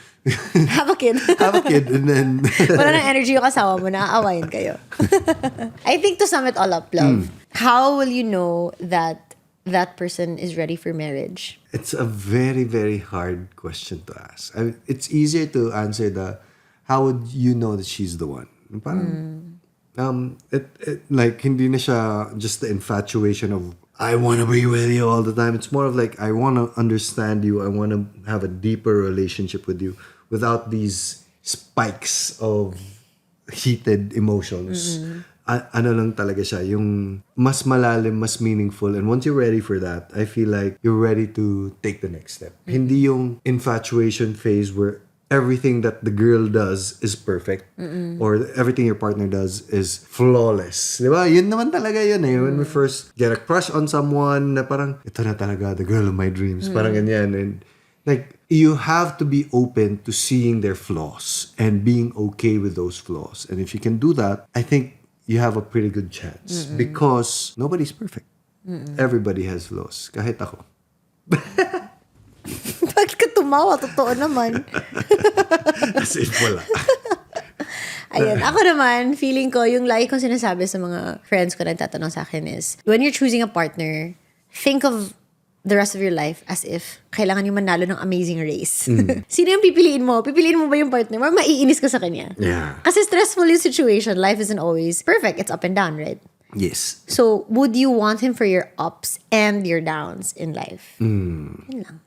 Speaker 1: Have a kid.
Speaker 2: have a kid and then
Speaker 1: Wala nang energy yung kasawa mo, naaawayin kayo. I think to sum it all up, love, how will you know that that person is ready for marriage?
Speaker 2: it's a very, very hard question to ask. It's easier to answer how would you know that she's the one? Parang, like, hindi na siya just the infatuation of, I want to be with you all the time. It's more of like, I want to understand you. I want to have a deeper relationship with you without these spikes of heated emotions. Ano lang talaga siya, yung mas malalim, mas meaningful. And once you're ready for that, I feel like you're ready to take the next step. Hindi yung infatuation phase where everything that the girl does is perfect or everything your partner does is flawless. Di ba? Yun naman talaga yun eh. When we first get a crush on someone na parang, ito na talaga, the girl of my dreams. Parang ganyan. And like, you have to be open to seeing their flaws and being okay with those flaws. And if you can do that, I think you have a pretty good chance. Because nobody's perfect. Everybody has flaws. Kahit ako.
Speaker 1: Bakit ka tumawa? Totoo naman.
Speaker 2: As if wala.
Speaker 1: Ayun. Ako naman, feeling ko, yung lagi kong sinasabi sa mga friends ko na nagtatanong sa akin is, when you're choosing a partner, think of the rest of your life as if kailangan yung manalo ng amazing race. Sino yung pipiliin mo? Pipiliin mo ba yung partner mo? Maiinis ka sa kanya.
Speaker 2: Yeah.
Speaker 1: Kasi stressful yung situation. Life isn't always perfect. It's up and down, right?
Speaker 2: Yes.
Speaker 1: So, would you want him for your ups and your downs in life? Yun lang.